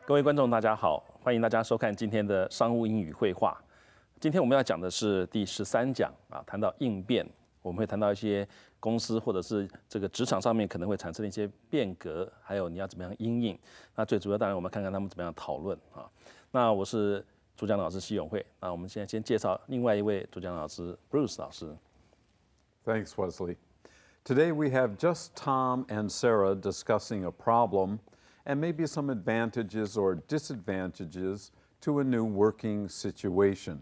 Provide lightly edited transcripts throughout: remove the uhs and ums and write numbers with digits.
各位观众，大家好，欢迎大家收看今天的商务英语会话。今天我们要讲的是第13讲啊，谈到应变，我们会谈到一些公司或者是这个职场上面可能会产生的一些变革，还有你要怎么样因应。那最主要当然我们看看他们怎么样讨论啊。那我是主讲老师奚永慧，那我们现在先介绍另外一位主讲老师 Bruce 老师。Thanks, Wesley. Today we have just Tom and Sarah discussing a problem and maybe some advantages or disadvantages to a new working situation.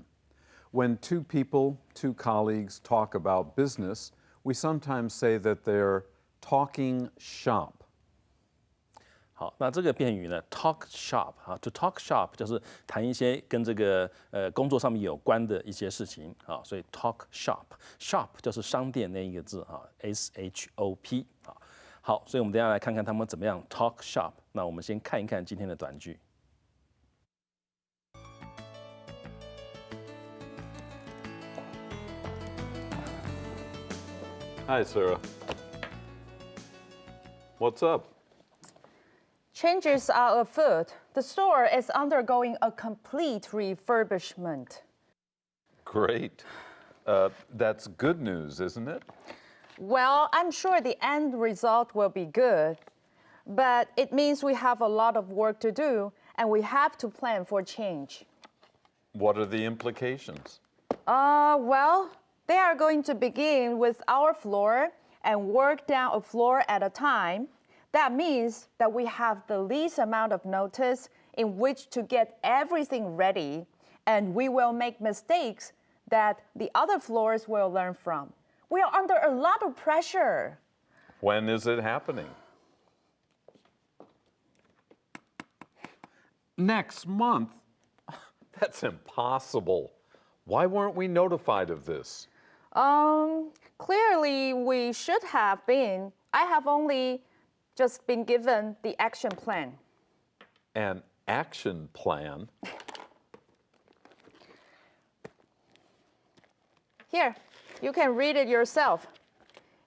When two people, two colleagues talk about business, we sometimes say that they're talking shop. 好，那这个片语呢 ，talk shop 啊 ，to talk shop 就是谈一些跟这个工作上面有关的一些事情啊，所以 talk shop，shop 就是商店那一个字啊 ，shop 啊。好，所以我们等一下来看看他们怎么样 talk shop。那我们先看一看今天的短句。Hi, Sarah. What's up? Changes are afoot. The store is undergoing a complete refurbishment. Great. That's good news, isn't it? Well, I'm sure the end result will be good, but it means we have a lot of work to do and we have to plan for change. What are the implications? Well, they are going to begin with our floor and work down a floor at a time. That means that we have the least amount of notice in which to get everything ready, and we will make mistakes that the other floors will learn from. We are under a lot of pressure. When is it happening? Next month? That's impossible. Why weren't we notified of this? Clearly we should have been. I have only just been given the action plan. An action plan? Here, you can read it yourself.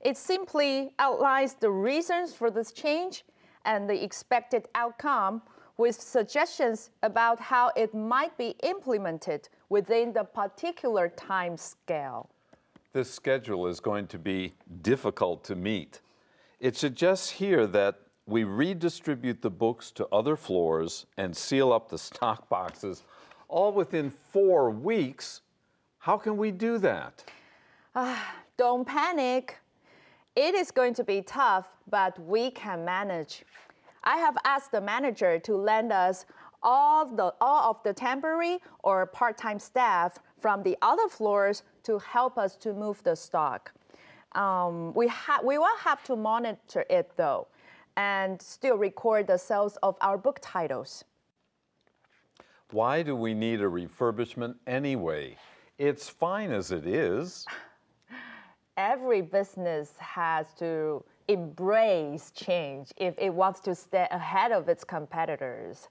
It simply outlines the reasons for this change and the expected outcome with suggestions about how it might be implemented within the particular time scale. This schedule is going to be difficult to meet. It suggests here that we redistribute the books to other floors and seal up the stock boxes all within 4 weeks. How can we do that? Don't panic. It is going to be tough, but we can manage. I have asked the manager to lend us all of the temporary or part-time staff from the other floors to help us to move the stock. We will have to monitor it though, and still record the sales of our book titles. Why do we need a refurbishment anyway? It's fine as it is. Every business has to embrace change if it wants to stay ahead of its competitors.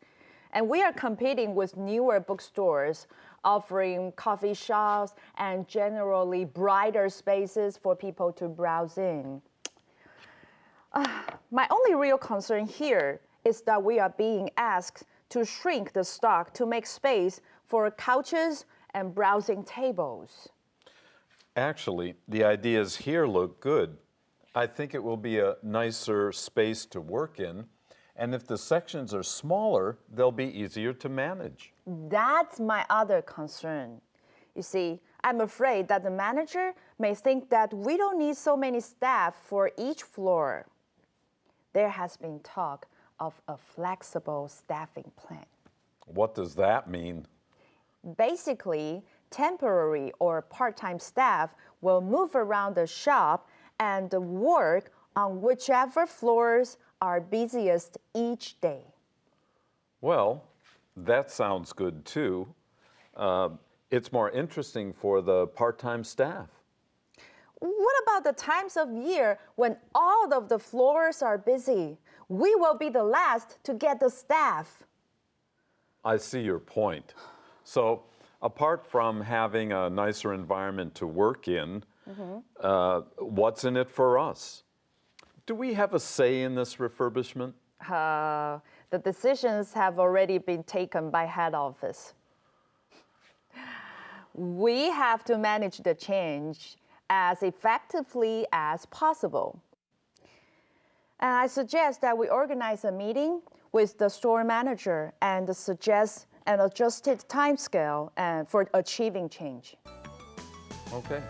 And we are competing with newer bookstores, offering coffee shops and generally brighter spaces for people to browse in. My only real concern here is that we are being asked to shrink the stock to make space for couches and browsing tables. Actually, the ideas here look good. I think it will be a nicer space to work in, and if the sections are smaller, they'll be easier to manage. That's my other concern. You see, I'm afraid that the manager may think that we don't need so many staff for each floor. There has been talk of a flexible staffing plan. What does that mean? Basically, temporary or part-time staff will move around the shop and work on whichever floors are busiest each day. Well, that sounds good too. It's more interesting for the part-time staff. What about the times of year when all of the floors are busy? We will be the last to get the staff. I see your point. So, apart from having a nicer environment to work in, what's in it for us? Do we have a say in this refurbishment? The decisions have already been taken by head office. We have to manage the change as effectively as possible. And I suggest that we organize a meeting with the store manager and suggest an adjusted timescale for achieving change. Okay.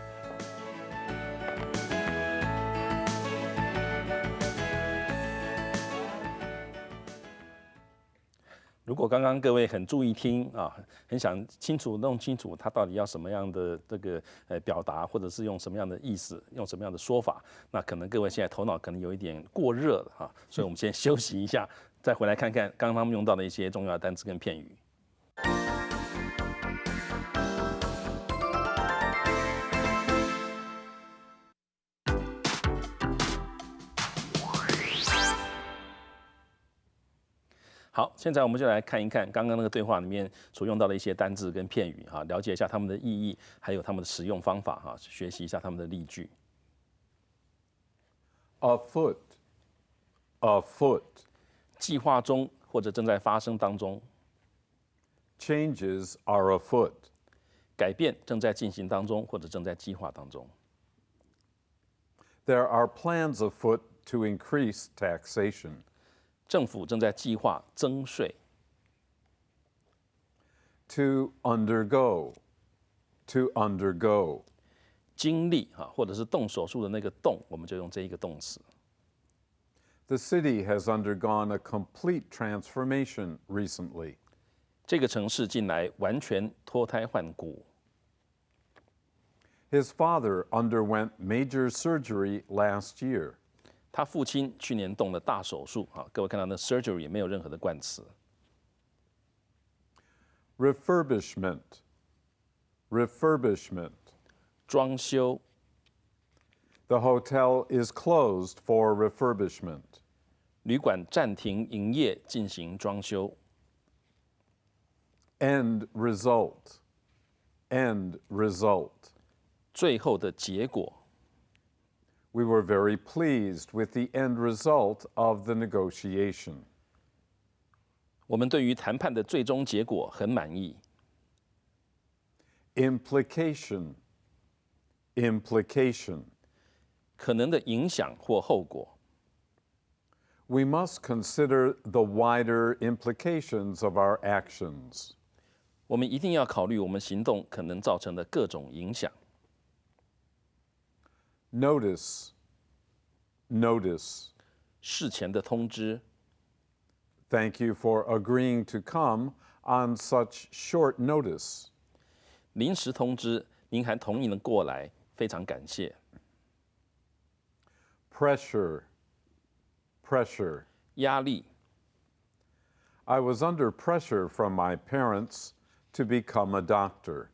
如果刚刚各位很注意听啊，很想弄清楚他到底要什么样的这个表达，或者是用什么样的意思，用什么样的说法，那可能各位现在头脑可能有一点过热了哈，所以我们先休息一下，再回来看看刚刚他们用到的一些重要的单词跟片语。好，现在我们就来看一看刚刚那个对话里面所用到的一些单字跟片语哈，了解一下它们的意义，还有它们的使用方法哈，学习一下它们的例句。Afoot, afoot. 计划中或者正在发生当中。Changes are afoot. 改变正在进行当中或者正在计划当中。There are plans afoot to increase taxation. 政府正在计划增税。To undergo, to undergo. 经历哈，或者是动手术的那个动，我们就用这一个动词。The city has undergone a complete transformation recently. 这个城市近来完全脱胎换骨。His father underwent major surgery last year. 他父亲去年动了大手术啊，各位看到那 surgery 也没有任何的冠词。Refurbishment, refurbishment. 装修。The hotel is closed for refurbishment. 旅馆暂停营业进行装修。End result, end result. 最后的结果。We were very pleased with the end result of the negotiation. 我们对于谈判的最终结果很满意。Implication, implication. 可能的影响或后果。We must consider the wider implications of our actions. 我们一定要考虑我们行动可能造成的各种影响。Notice, notice. 事前的通知。Thank you for agreeing to come on such short notice. 临时通知，您还同意了过来，非常感谢。Pressure, pressure. 压力。I was under pressure from my parents to become a doctor.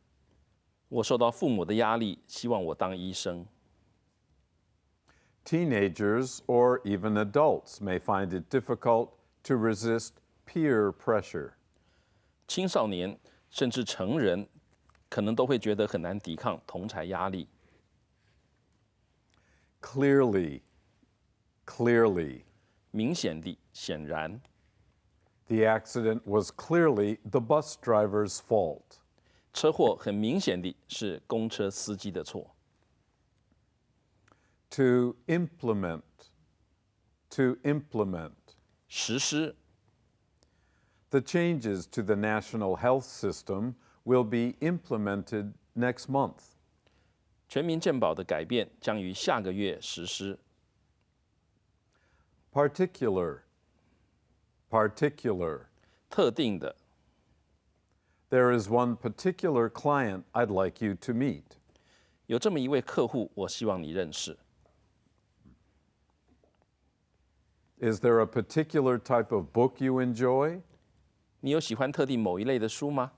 我受到父母的压力，希望我当医生。Teenagers or even adults may find it difficult to resist peer pressure. 青少年甚至成人可能都会觉得很难抵抗同侪压力。Clearly, clearly. 明显地，显然。The accident was clearly the bus driver's fault. 车祸很明显地是公车司机的错。To implement, to implement. 实施。The changes to the national health system will be implemented next month. 全民健保的改变将于下个月实施。Particular, particular. 特定的。There is one particular client I'd like you to meet. 有这么一位客户，我希望你认识。Is there a particular type of book you enjoy? 你有喜欢特定某一类的书吗？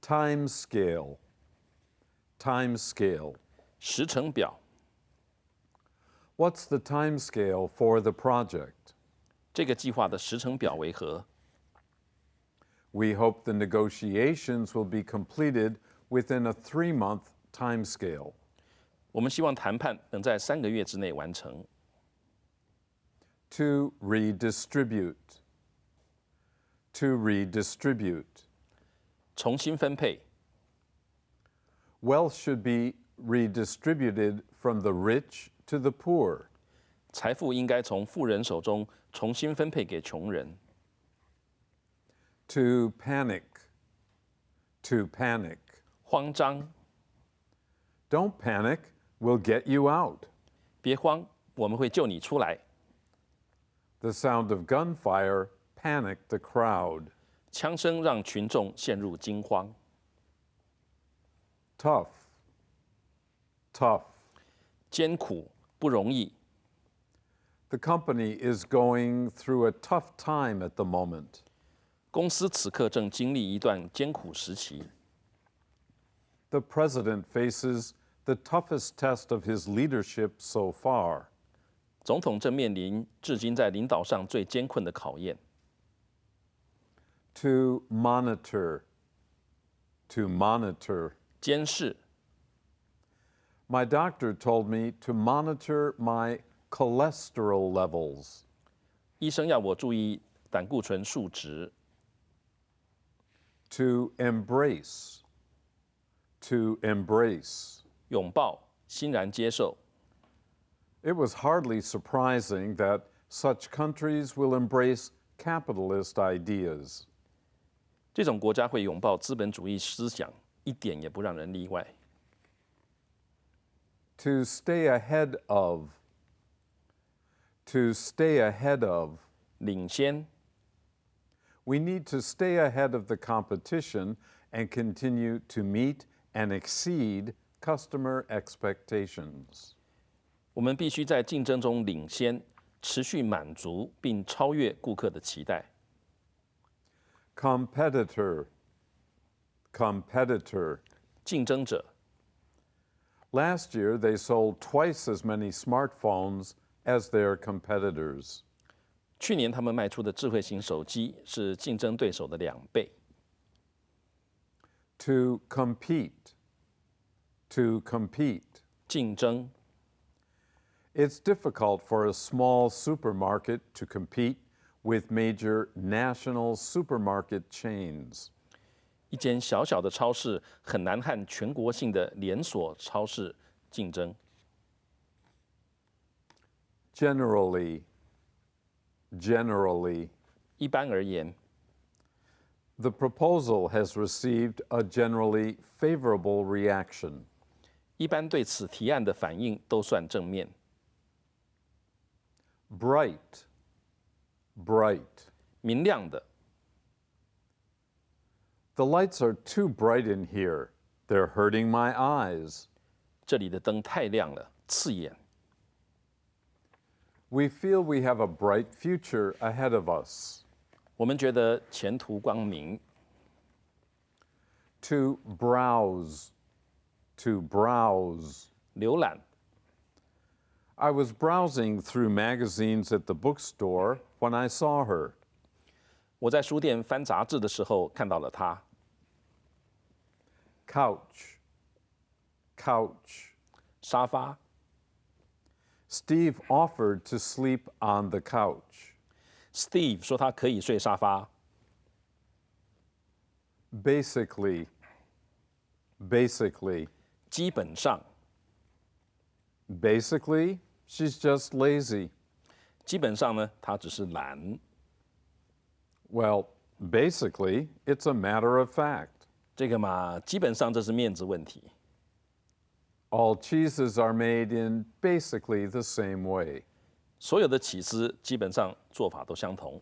Time scale. Time scale. 时程表， What's the time scale for the project? 这个计划的时程表为何？ We hope the negotiations will be completed within a 3-month time scale. 我们希望谈判能在3个月之内完成。 To redistribute. To redistribute. 重新分配， Wealth should be redistributed from the rich to the poor. 财富应该从富人手中重新分配给穷人。 To panic. To panic. 慌张， Don't panic, we'll get you out. 别慌，我们会救你出来。 The sound of gunfire panicked the crowd. 枪声让群众陷入惊慌。 Tough. Tough. 艰苦，不容易。 The company is going through a tough time at the moment. 公司此刻正经历一段艰苦时期。 The president faces the toughest test of his leadership so far. 总统正面临至今在领导上最艰困的考验。 To monitor. To monitor. 监视， My doctor told me to monitor my cholesterol levels. 医生要我注意胆固醇数值。 To embrace. To embrace. 拥抱，欣然接受。 It was hardly surprising that such countries will embrace capitalist ideas. 这种国家会拥抱资本主义思想，一点也不让人例外。 To stay ahead of. To stay ahead of. 领先， We need to stay ahead of the competition and continue to meet and exceed customer expectations. 我们必须在竞争中领先，持续满足并超越顾客的期待。 Competitor. Competitor. 竞争者， Last year, they sold twice as many smartphones as their competitors. 去年他们卖出的智慧型手机是竞争对手的2倍。 To compete. To compete. 竞争， It's difficult for a small supermarket to compete with major national supermarket chains. 一间小小的超市很难和全国性的连锁超市竞争。 Generally. Generally. 一般而言， The proposal has received a generally favorable reaction. 一般对此提案的反应都算正面。 Bright. Bright. 明亮的， The lights are too bright in here. They're hurting my eyes. 这里的灯太亮了，刺眼。 We feel we have a bright future ahead of us. 我们觉得前途光明。 To browse. To browse. 浏览， I was browsing through magazines at the bookstore when I saw her. 我在书店翻杂志的时候看到了他。 Couch. Couch. 沙发， Steve offered to sleep on the couch. Steve 说他可以睡沙发。 Basically. Basically. 基本上， Basically, she's just lazy. 基本上呢，他只是懒。 Well, basically, it's a matter of fact. 这个嘛，基本上这是面子问题。 All cheeses are made in basically the same way. 所有的起司基本上做法都相同。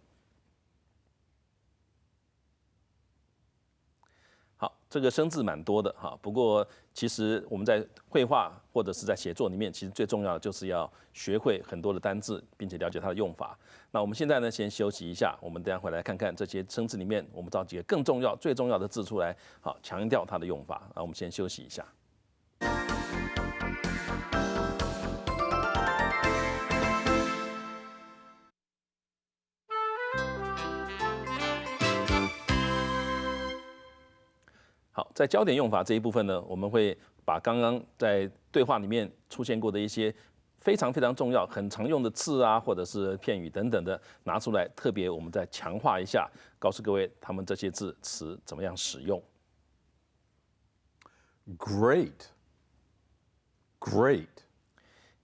好，这个生字蛮多的哈，不过其实我们在绘画或者是在写作里面，其实最重要的就是要学会很多的单字，并且了解它的用法。那我们现在呢，先休息一下，我们等一下回来看看这些生字里面，我们找几个更重要、最重要的字出来，好强调它的用法。那我们先休息一下。好，在焦点用法这一部分呢，我们会把刚刚在对话里面出现过的一些非常非常重要、很常用的字啊，或者是片语等等的拿出来，特别我们再强化一下，告诉各位他们这些字词怎么样使用。Great. Great.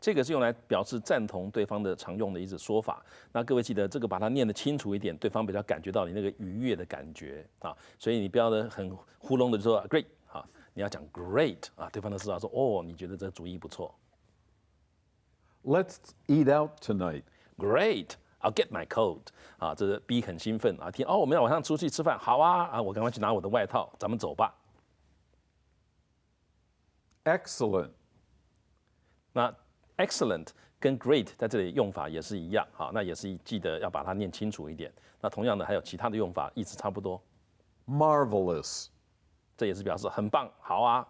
这个是用来表示赞同对方的常用的一种说法。那各位记得这个把它念得清楚一点，对方比较感觉到你那个愉悦的感觉啊。所以你不要的很糊弄的说 great 啊，你要讲 great 啊，对方都知道说哦，你觉得这个主意不错。Let's eat out tonight. Great, I'll get my coat 啊，这是 B 很兴奋啊，听哦我们要晚上出去吃饭，好啊我赶快去拿我的外套，咱们走吧。Excellent. 那 excellent 跟 great 在这里用法也是一样，好，那也是记得要把它念清楚一点。那同样的还有其他的用法，意思差不多。Marvelous. 这也是表示很棒，好啊。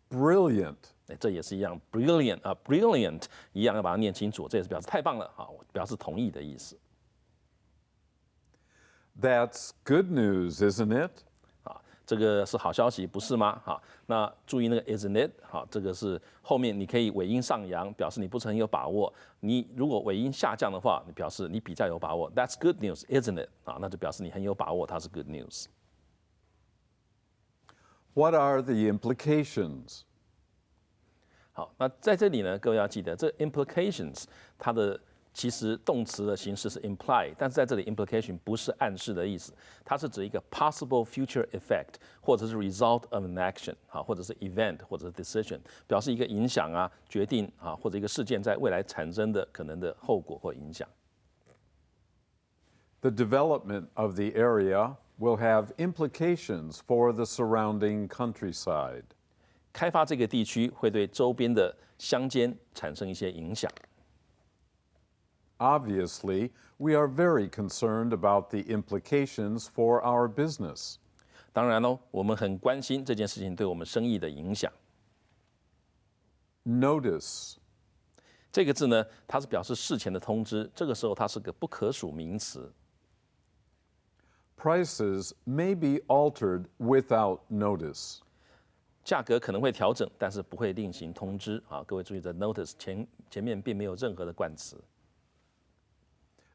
Brilliant. 这也是一样 ，brilliant 啊 ，brilliant 一样要把它念清楚，这也是表示太棒了，好，表示同意的意思。That's good news, isn't it? 啊，这个是好消息，不是吗？好，那注意那个 isn't it？ 好，这个是后面你可以尾音上扬，表示你不是很有把握。你如果尾音下降的话，你表示你比较有把握。That's good news, isn't it？ 啊，那就表示你很有把握，它是 good news。What are the implications? 好，那在这里呢，各位要记得，这 implications 它的其实动词的形式是 imply， 但是在这里 implication 不是暗示的意思，它是指一个 possible future effect， 或者是 result of an action， 好，或者是 event， 或者是 decision， 表示一个影响啊、决定啊，或者一个事件在未来产生的可能的后果或影响。The development of the area will have implications for the surrounding countryside. 开发这个地区会对周边的乡间产生一些影响。Obviously, we are very concerned about the implications for our business. 当然喽，我们很关心这件事情对我们生意的影响。Notice. 这个字呢，它是表示事前的通知，这个时候它是个不可数名词。Prices may be altered without notice. 价格可能会调整，但是不会另行通知。好，各位注意，这 notice 前面并没有任何的冠词。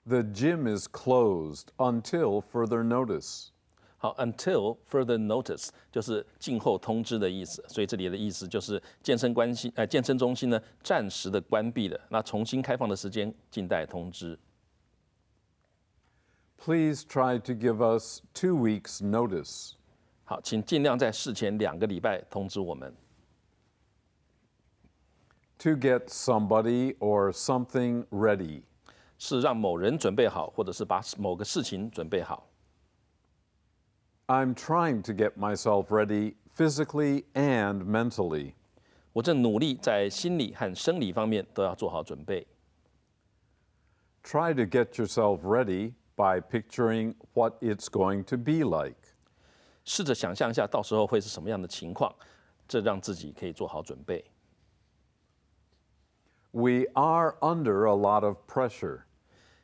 The gym is closed until further notice. 好 ，until further notice 就是静候通知的意思，所以这里的意思就是健身中心呢暂时的关闭了，那重新开放的时间静待通知。Please try to give us 2 weeks' notice. 好，请尽量在事前2个礼拜通知我们。To get somebody or something ready. 是让某人准备好，或者是把某个事情准备好。I'm trying to get myself ready physically and mentally. 我正努力在心理和生理方面都要做好准备。Try to get yourself ready by picturing what it's going to be like. 试着想象一下，到时候会是什么样的情况，这让自己可以做好准备。We are under a lot of pressure.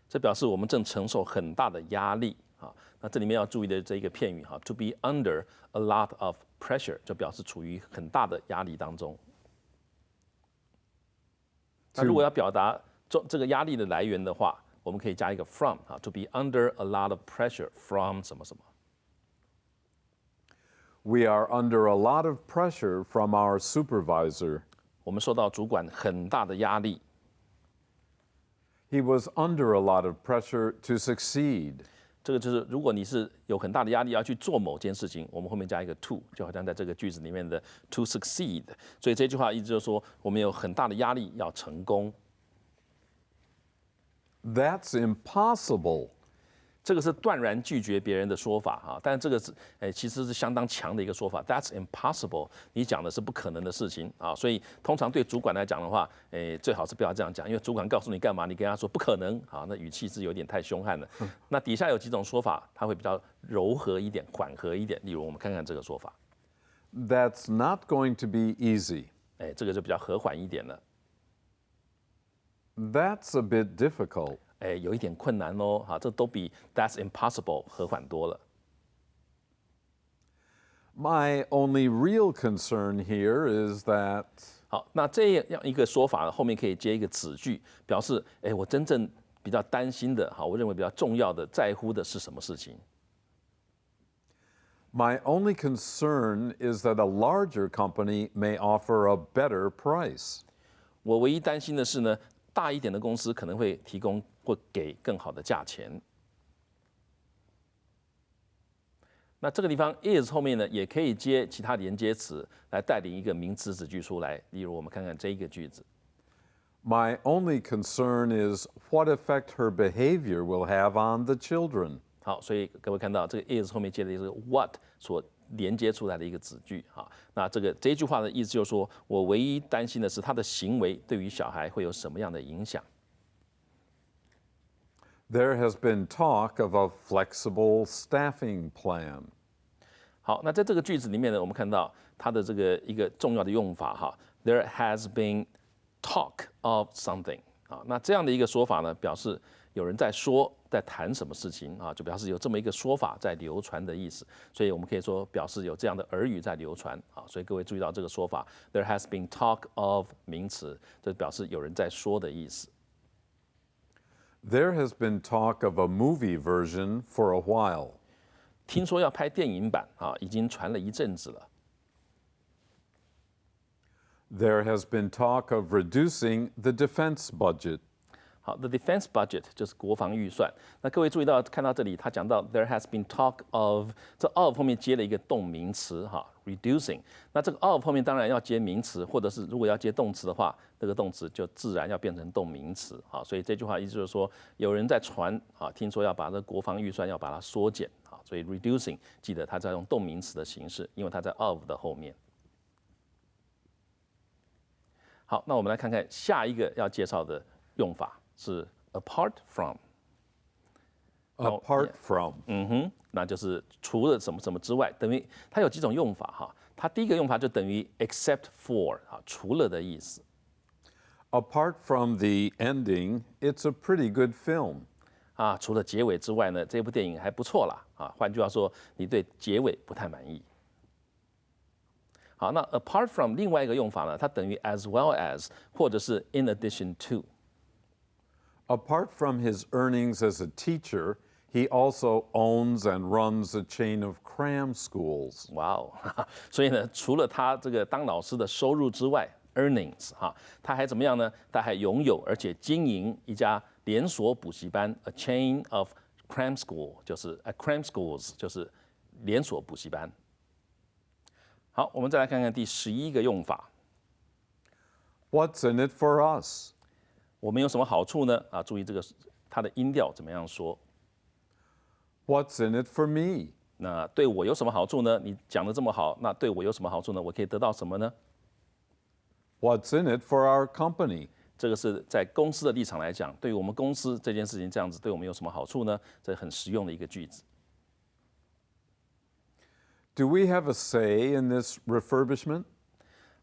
这表示我们正承受很大的压力啊。那这里面要注意的这一个片语哈 ，to be under a lot of pressure 就表示处于很大的压力当中。那如果要表达这个压力的来源的话，我们可以加一个 from 啊 ，to be under a lot of pressure from 什么什么。We are under a lot of pressure from our supervisor. 我们受到主管很大的压力。He was under a lot of pressure to succeed. 这个就是如果你是有很大的压力要去做某件事情，我们后面加一个 to， 就好像在这个句子里面的 to succeed。所以这句话意思就是说，我们有很大的压力要成功。That's impossible. 这个是断然拒绝别人的说法哈，但是这个是其实是相当强的一个说法 ，That's impossible， 你讲的是不可能的事情啊，所以通常对主管来讲的话，最好是不要这样讲，因为主管告诉你干嘛，你跟他说不可能啊，那语气是有点太凶悍了。那底下有几种说法，它会比较柔和一点、缓和一点，例如我们看看这个说法 That's not going to be easy. 这个就比较和缓一点了。That's a bit difficult. 有一点困难哦，哈，这都比 That's impossible 和缓多了。My only real concern here is that 好，那这样一个说法后面可以接一个子句，表示我真正比较担心的，好，我认为比较重要的、在乎的是什么事情？ my only concern is that a larger company may offer a better price. 我唯一担心的是呢，大一点的公司可能会提供或给更好的价钱。那这个地方 is 后面呢，也可以接其他连接词来带领一个名词子句出来。例如，我们看看这一个句子 My only concern is what effect her behavior will have on the children. 好，所以各位看到这个 is 后面接的是 what 所连接出来的一个子句哈。那这一句话的意思就是说，我唯一担心的是他的行为对于小孩会有什么样的影响。There has been talk of a flexible staffing plan. 好，那在这个句子里面呢，我们看到它的这个一个重要的用法哈 ，There has been talk of something 啊，那这样的一个说法呢，表示有人在说，在谈什么事情啊，就表示有这么一个说法在流传的意思，所以我们可以说表示有这样的耳语在流传啊，所以各位注意到这个说法 ，There has been talk of 名词，这表示有人在说的意思。There has been talk of a movie version for a while. 听说要拍电影版啊，已经传了一阵子了。There has been talk of reducing the defense budget. 好 ，the defense budget 就是国防预算。那各位注意到，看到这里，他讲到 there has been talk of， 这 of 后面接了一个动名词哈 ，reducing。那这个 of 后面当然要接名词，或者是如果要接动词的话，这个动词就自然要变成动名词啊。所以这句话意思就是说，有人在传啊，听说要把这国防预算要把它缩减啊，所以 reducing 记得它在用动名词的形式，因为它在 of 的后面。好，那我们来看看下一个要介绍的用法是 apart from。 Apart from. 那就是除了什么什么之外，等于它有几种用法哈。它第一个用法就等于 except for 啊，除了的意思。Apart from the ending, it's a pretty good film. 啊，除了结尾之外呢，这部电影还不错啦啊。换句话说，你对结尾不太满意。好，那 apart from 另外一个用法呢，它等于 as well as 或者是 in addition to。 Apart from his earnings as a teacher, he also owns and runs a chain of cram schools. 哇哦，所以呢，除了他这个当老师的收入之外 ，earnings 哈，他还怎么样呢？他还拥有而且经营一家连锁补习班 ，a chain of cram school 就是cram schools 就是连锁补习班。好，我们再来看看第11个用法。 What's in it for us? 我们有什么好处呢？啊，注意这个它的音调怎么样说？ What's in it for me? 那对我有什么好处呢？你讲的这么好，那对我有什么好处呢？我可以得到什么呢？ What's in it for our company? 这个是在公司的立场来讲，对于我们公司这件事情这样子，对我们有什么好处呢？这很实用的一个句子。 Do we have a say in this refurbishment?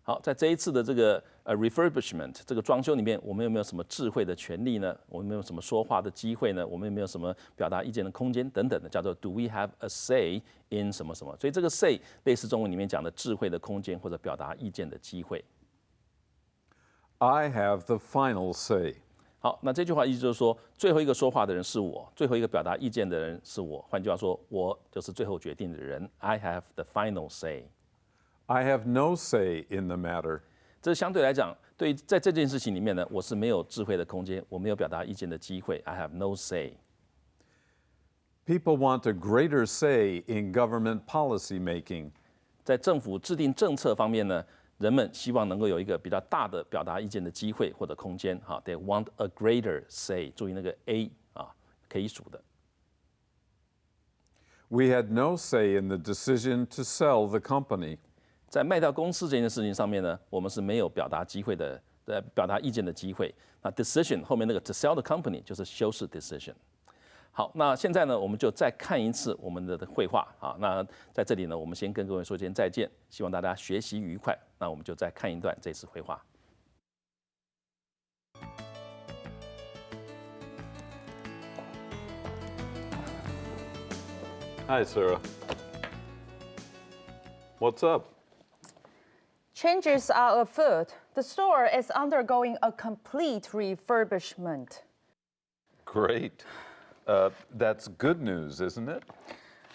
好，在这一次的这个refurbishment 这个装修里面，我们有没有什么智慧的权利呢？我们有没有什么说话的机会呢？我们有没有什么表达意见的空间等等的，叫做 Do we have a say in 什么什么？所以这个 say 类似中文里面讲的智慧的空间或者表达意见的机会。 I have the final say. 好，那这句话意思就是说，最后一个说话的人是我，最后一个表达意见的人是我。换句话说，我就是最后决定的人。I have the final say. I have no say in the matter. 这相对来讲，对在这件事情里面呢，我是没有智慧的空间，我没有表达意见的机会。I have no say. People want a greater say in government policy making. 在政府制定政策方面呢，人们希望能够有一个比较大的表达意见的机会或者空间。哈，They want a greater say。注意那个 a 啊，可以数的。We had no say in the decision to sell the company. 在卖掉公司这件事情上面呢，我们是没有表达机会的，表达意见的机会。那 decision 后面那个 to sell the company 就是修饰 decision。好，那现在呢，我们就再看一次我们的绘画啊。那在这里呢，我们先跟各位说一声再见，希望大家学习愉快。那我们就再看一段这次绘画。Hi, Sarah. What's up? Changes are afoot. The store is undergoing a complete refurbishment. Great. That's good news, isn't it?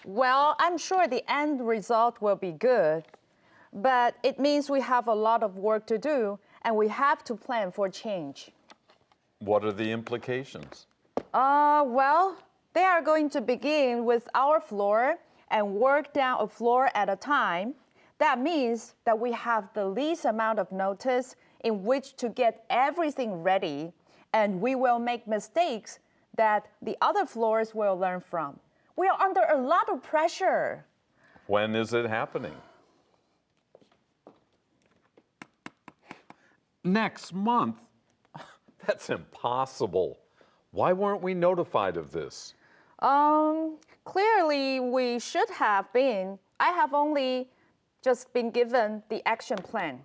Well, I'm sure the end result will be good, but it means we have a lot of work to do and we have to plan for change. What are the implications? Well, they are going to begin with our floor and work down a floor at a time. That means that we have the least amount of notice in which to get everything ready, and we will make mistakes that the other floors will learn from. We are under a lot of pressure. When is it happening? Next month? That's impossible. Why weren't we notified of this? Clearly we should have been. I have only just been given the action plan.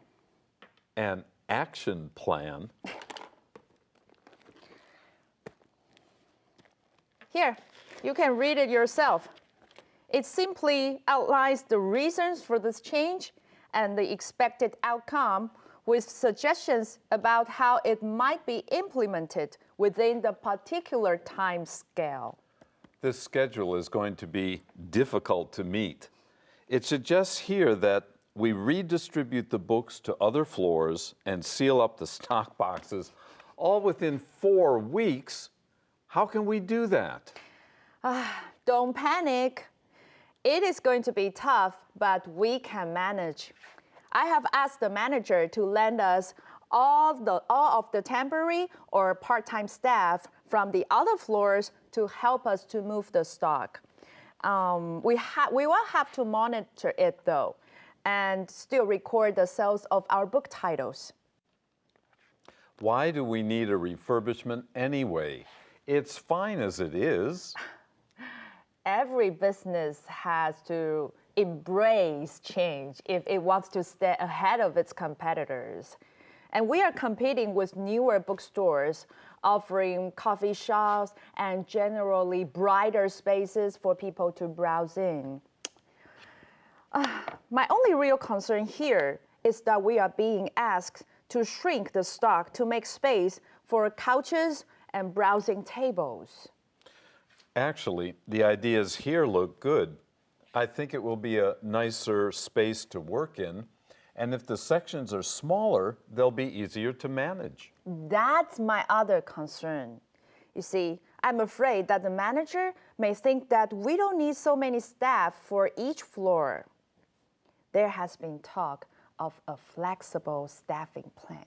An action plan? Here, you can read it yourself. It simply outlines the reasons for this change and the expected outcome with suggestions about how it might be implemented within the particular time scale. This schedule is going to be difficult to meet. It suggests here that we redistribute the books to other floors and seal up the stock boxes all within 4 weeks. How can we do that? Don't panic. It is going to be tough, but we can manage. I have asked the manager to lend us all of the temporary or part-time staff from the other floors to help us to move the stock. We will have to monitor it though, and still record the sales of our book titles. Why do we need a refurbishment anyway? It's fine as it is. Every business has to embrace change if it wants to stay ahead of its competitors. And we are competing with newer bookstores, offering coffee shops and generally brighter spaces for people to browse in. My only real concern here is that we are being asked to shrink the stock to make space for couches and browsing tables. Actually, the ideas here look good. I think it will be a nicer space to work in, and if the sections are smaller, they'll be easier to manage. That's my other concern. You see, I'm afraid that the manager may think that we don't need so many staff for each floor. There has been talk of a flexible staffing plan.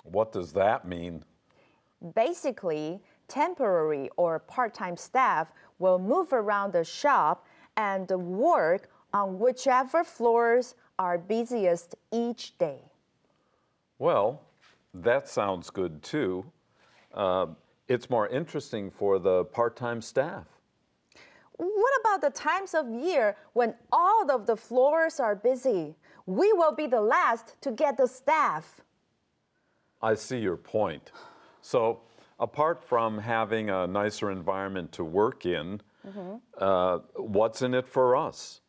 What does that mean? Basically, temporary or part-time staff will move around the shop and work on whichever floors are busiest each day. Well, that sounds good too. It's more interesting for the part-time staff. What about the times of year when all of the floors are busy? We will be the last to get the staff. I see your point. So, apart from having a nicer environment to work in, what's in it for us?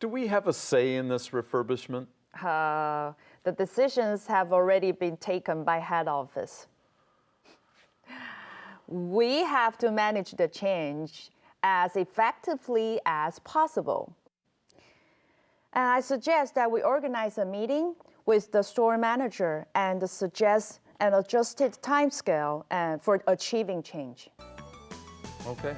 Do we have a say in this refurbishment? The decisions have already been taken by head office. We have to manage the change as effectively as possible. And I suggest that we organize a meeting with the store manager and suggest an adjusted timescale for achieving change. Okay.